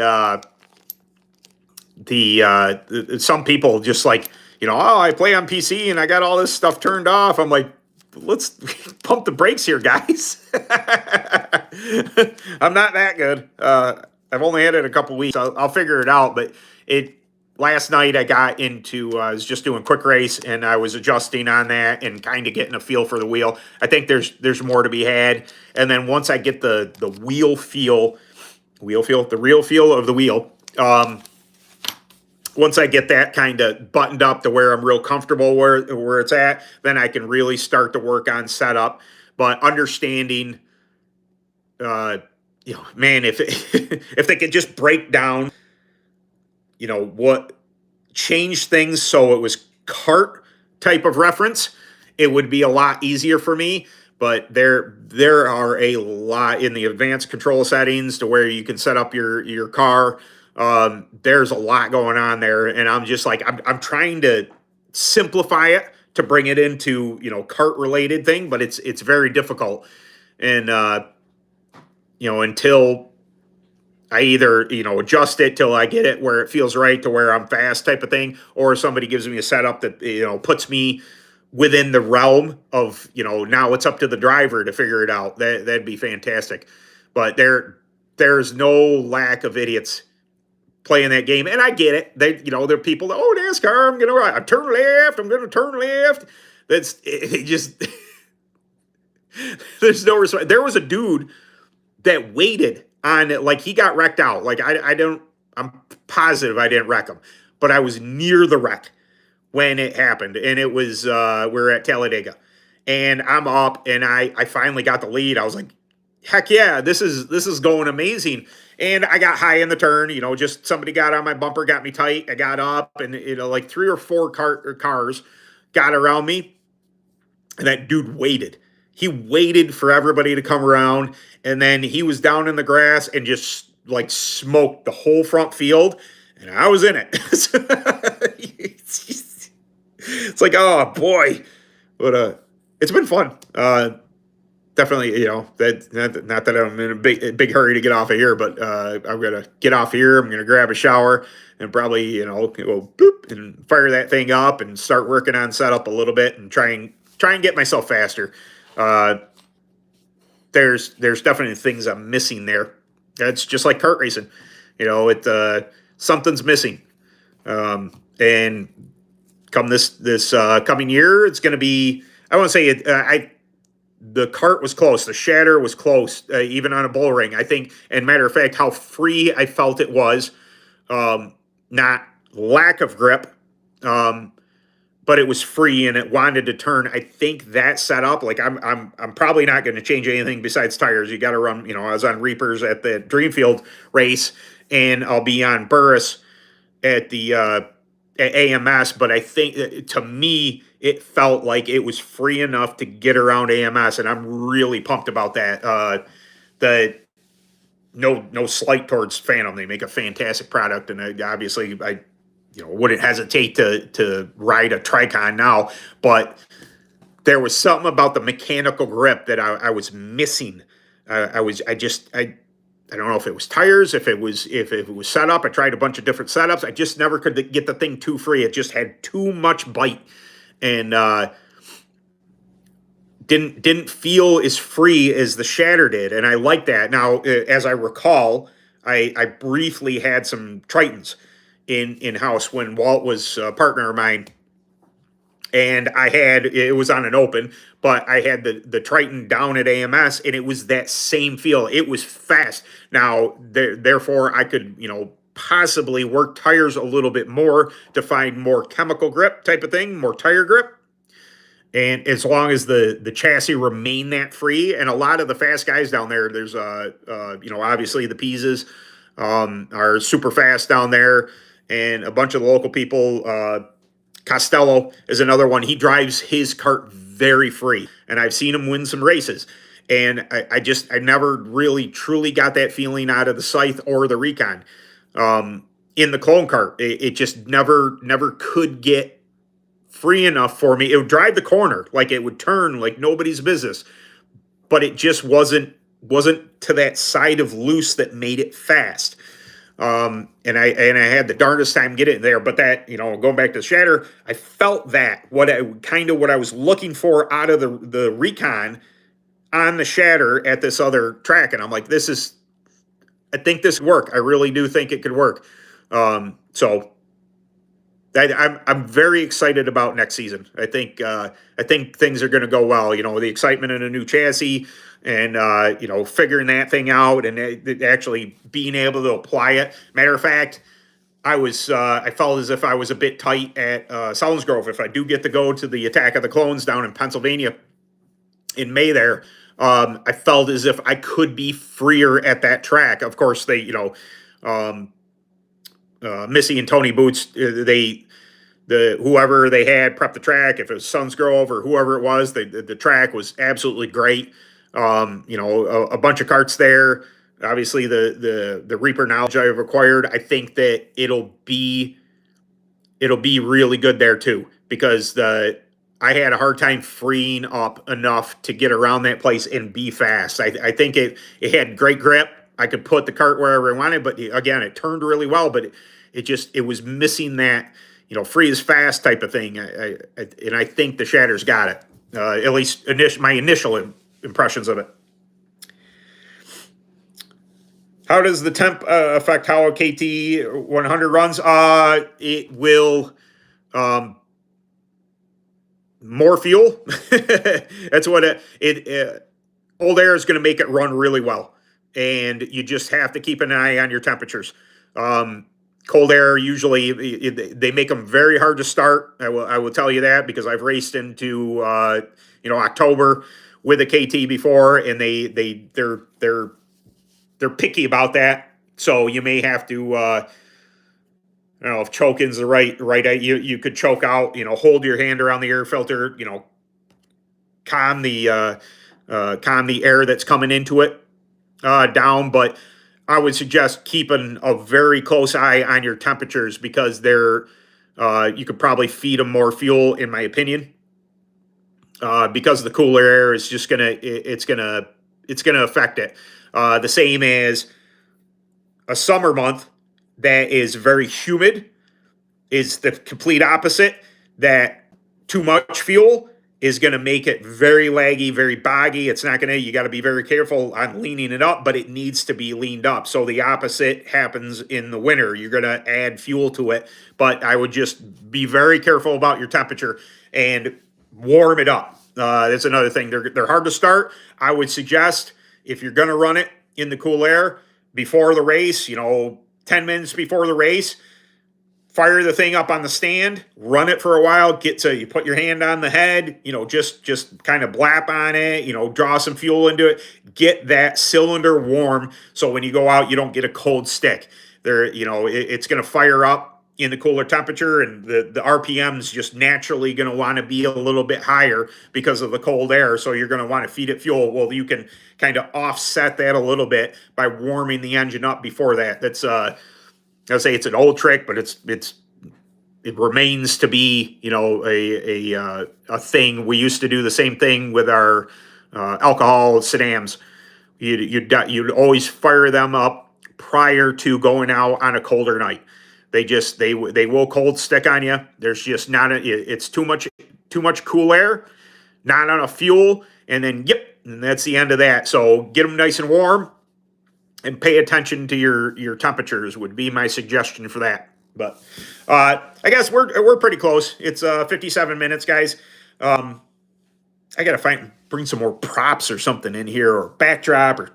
some people just like, I play on PC and I got all this stuff turned off. I'm like, let's pump the brakes here, guys. I'm not that good. I've only had it a couple weeks. I'll figure it out. But last night I got into, I was just doing quick race, and I was adjusting on that and kind of getting a feel for the wheel. I think there's more to be had. And then once I get the real feel of the wheel, once I get that kind of buttoned up to where I'm real comfortable where it's at, then I can really start to work on setup. But understanding, man, if if they could just break down, what change things so it was Kart type of reference, it would be a lot easier for me. But there are a lot in the advanced control settings to where you can set up your car. There's a lot going on there, and I'm just like, I'm trying to simplify it to bring it into, Kart related thing, but it's very difficult. And, until I either, adjust it till I get it where it feels right to where I'm fast type of thing, or somebody gives me a setup that, puts me within the realm of, now it's up to the driver to figure it out. That'd be fantastic. But there's no lack of idiots playing that game, and I get it. They, there are people that, oh, NASCAR, I turn left, I'm gonna turn left. That's it just there's no respect. There was a dude that waited on it, like he got wrecked out. Like I don't, I'm positive I didn't wreck him, but I was near the wreck when it happened, and it was we are at Talladega, and I'm up, and I finally got the lead. I was like, heck yeah, this is going amazing. And I got high in the turn, just somebody got on my bumper, got me tight. I got up, and like three or four cars got around me, and that dude waited. He waited for everybody to come around, and then he was down in the grass and just like smoked the whole front field, and I was in it. It's like, oh boy, but it's been fun. Definitely, that not that I'm in a big hurry to get off of here, but I'm gonna get off here. I'm gonna grab a shower and probably go boop and fire that thing up and start working on setup a little bit and try and get myself faster. There's definitely things I'm missing there. That's just like kart racing, something's missing. And come this coming year, it's going to be. I want to say it. The kart was close. The shatter was close, even on a bull ring. I think, and matter of fact, how free I felt it was, not lack of grip, but it was free and it wanted to turn. I think that set up. Like I'm probably not going to change anything besides tires. You got to run. I was on Reapers at the Dreamfield race, and I'll be on Burris at the at AMS. But I think to me, it felt like it was free enough to get around AMS, and I'm really pumped about that. No slight towards Phantom. They make a fantastic product, and obviously I wouldn't hesitate to ride a Tricon now, but there was something about the mechanical grip that I was missing. I don't know if it was tires, if it was set up. I tried a bunch of different setups. I just never could get the thing too free. It just had too much bite, and didn't feel as free as the shatter did. And I like that. Now, as I recall, I briefly had some Tritons in house when Walt was a partner of mine, and it was on an open, but I had the Triton down at AMS, and it was that same feel. It was fast. Now, therefore, I could possibly work tires a little bit more to find more chemical grip type of thing, more tire grip. And as long as the chassis remain that free, and a lot of the fast guys down there, there's obviously the Pisas are super fast down there, and a bunch of the local people. Costello is another one. He drives his kart very free, and I've seen him win some races. And I never really truly got that feeling out of the Scythe or the Recon. In the clone kart, it just never could get free enough for me. It would drive the corner, like it would turn like nobody's business, but it just wasn't to that side of loose that made it fast. And I had the darndest time getting there, but that, going back to the shatter, I felt that what I was looking for out of the Recon on the shatter at this other track. And I'm like, I think this could work. I really do think it could work. So I'm very excited about next season. I think things are going to go well. The excitement in a new chassis, and figuring that thing out, and actually being able to apply it. Matter of fact, I felt as if I was a bit tight at Selinsgrove. If I do get to go to the Attack of the Clones down in Pennsylvania in May there, I felt as if I could be freer at that track. Of course, they, Missy and Tony Boots, whoever they had prep the track, if it was Sunsgrove or whoever it was, the track was absolutely great. A bunch of karts there. Obviously, the Reaper knowledge I've acquired, I think that it'll be really good there too, because I had a hard time freeing up enough to get around that place and be fast. I think it had great grip. I could put the kart wherever I wanted, but again, it turned really well, but it was missing that, free as fast type of thing. And I think the Shatter's got it. At least my initial impressions of it. How does the temp affect how a KT 100 runs? It will more fuel. That's what cold air is going to make it run really well, and you just have to keep an eye on your temperatures. Cold air usually they make them very hard to start. I will tell you that because I've raced into October with a KT before, and they're picky about that. So you may have to I don't know if choking's the right. You could choke out. Hold your hand around the air filter. Calm the air that's coming into it down. But I would suggest keeping a very close eye on your temperatures because you could probably feed them more fuel, in my opinion, because the cooler air is just it's gonna affect it. The same as a summer month that is very humid is the complete opposite. That too much fuel is going to make it very laggy, very boggy. It's not going to, you got to be very careful on leaning it up, but it needs to be leaned up. So the opposite happens in the winter. You're going to add fuel to it, but I would just be very careful about your temperature and warm it up. That's another thing. They're hard to start. I would suggest if you're going to run it in the cool air before the race, 10 minutes before the race, fire the thing up on the stand, run it for a while, you put your hand on the head, just kind of blap on it, draw some fuel into it, get that cylinder warm so when you go out, you don't get a cold stick. It's going to fire up in the cooler temperature, and the RPM's just naturally going to want to be a little bit higher because of the cold air, so you're going to want to feed it fuel. Well, you can kind of offset that a little bit by warming the engine up before that. That's I'll say it's an old trick, but it remains to be a thing. We used to do the same thing with our alcohol sedans. You'd always fire them up prior to going out on a colder night. They will cold stick on you. There's just it's too much cool air, not enough fuel, and then and that's the end of that. So get them nice and warm. And pay attention to your temperatures would be my suggestion for that. But I guess we're pretty close. It's 57 minutes, guys. I gotta bring some more props or something in here, or backdrop or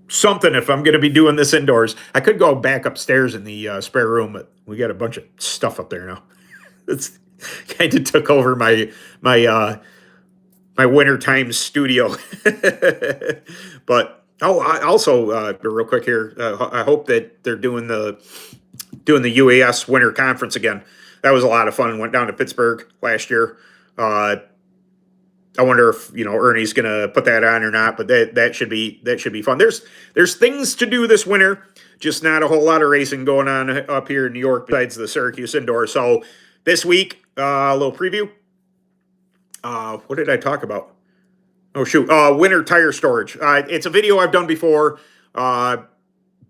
something if I'm gonna be doing this indoors. I could go back upstairs in the spare room, but we got a bunch of stuff up there now. It's kind of took over my wintertime studio. But also, real quick here, I hope that they're doing the UAS Winter Conference again. That was a lot of fun. Went down to Pittsburgh last year. I wonder if Ernie's going to put that on or not, but that should be fun. There's things to do this winter, just not a whole lot of racing going on up here in New York besides the Syracuse indoor. So this week, a little preview. What did I talk about? Oh, shoot. Winter tire storage. It's a video I've done before, but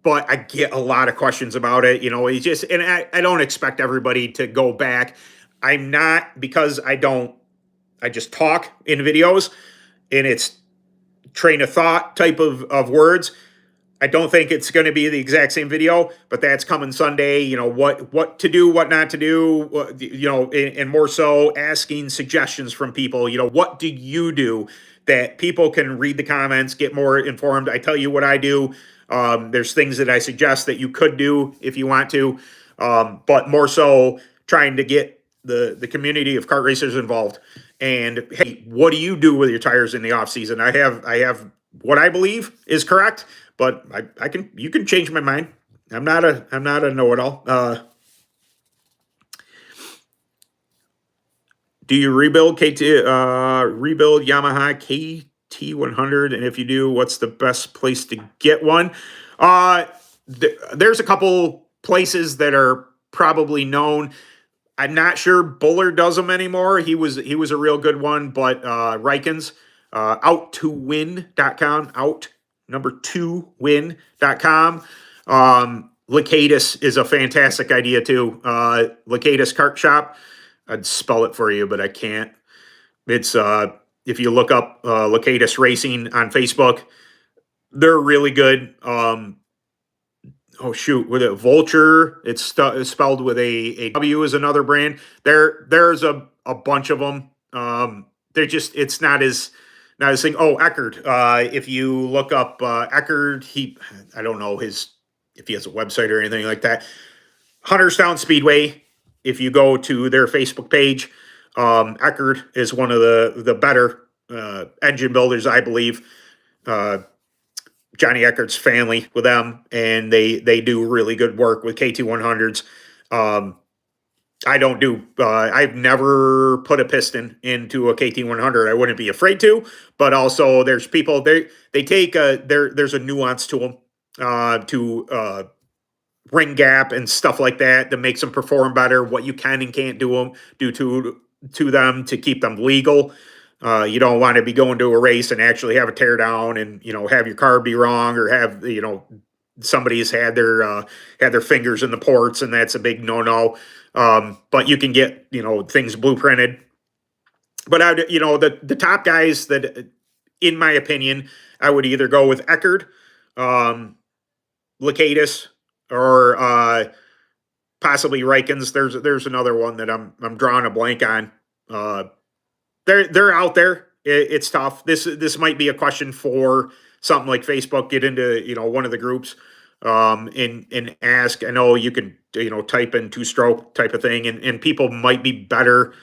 I get a lot of questions about it. And I don't expect everybody to go back. I'm not, because I just talk in videos, and it's train of thought type of words. I don't think it's going to be the exact same video, but that's coming Sunday. What to do, what not to do, and more so asking suggestions from people. What do you do that people can read the comments, get more informed? I tell you what I do. There's things that I suggest that you could do if you want to, but more so trying to get the community of kart racers involved. And hey, what do you do with your tires in the off season? I have what I believe is correct, but you can change my mind. I'm not a know-it-all. Do you rebuild Yamaha KT100? And if you do, what's the best place to get one? There's a couple places that are probably known. I'm not sure Buller does them anymore. He was a real good one, but Rikens, out2win.com, out2win.com. Lacatus is a fantastic idea too. Lacatus Kart Shop. I'd spell it for you, but I can't. It's if you look up Lacatus Racing on Facebook, they're really good. oh shoot, with a Vulture. It's spelled with a W is another brand. There's a bunch of them. They're just it's not as thing. Oh, Eckerd. If you look up Eckerd, I don't know his if he has a website or anything like that. Hunterstown Speedway. If you go to their Facebook page, Eckerd is one of the better engine builders, I believe. Johnny Eckert's family with them, and they do really good work with KT100s. I don't do. I've never put a piston into a KT100. I wouldn't be afraid to, but also there's people they take there's a nuance to them to ring gap and stuff like that that makes them perform better. What you can and can't do to them to keep them legal. You don't want to be going to a race and actually have a tear down and have your car be wrong or have somebody's had their fingers in the ports, and that's a big no. But you can get things blueprinted. But the top guys that, in my opinion, I would either go with Eckerd, Lakatos, or possibly Rikens. There's another one that I'm drawing a blank on. They're out there. It's tough. This might be a question for something like Facebook. Get into one of the groups, and ask. I know you can type in two-stroke type of thing, and people might be better.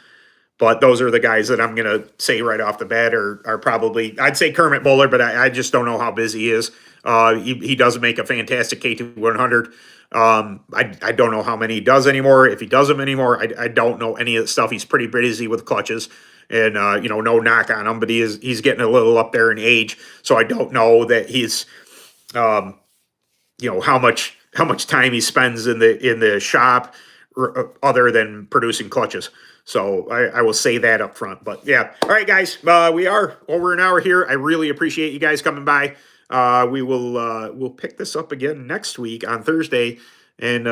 But those are the guys that I'm gonna say right off the bat are probably, I'd say Kermit Bowler, but I just don't know how busy he is. He does make a fantastic K2 100. I don't know how many he does anymore. If he does them anymore, I don't know any of the stuff. He's pretty busy with clutches, and no knock on him, but he's getting a little up there in age. So I don't know that he's how much time he spends in the shop other than producing clutches. So I will say that up front. But yeah, all right, guys, we are over an hour here. I really appreciate you guys coming by. We'll pick this up again next week on Thursday, and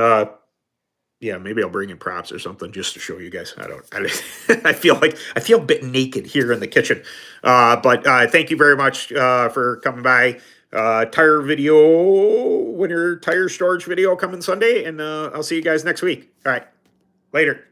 yeah, maybe I'll bring in props or something just to show you guys. I feel a bit naked here in the kitchen. But thank you very much for coming by. Tire video, winter tire storage video coming Sunday, and I'll see you guys next week. All right, later.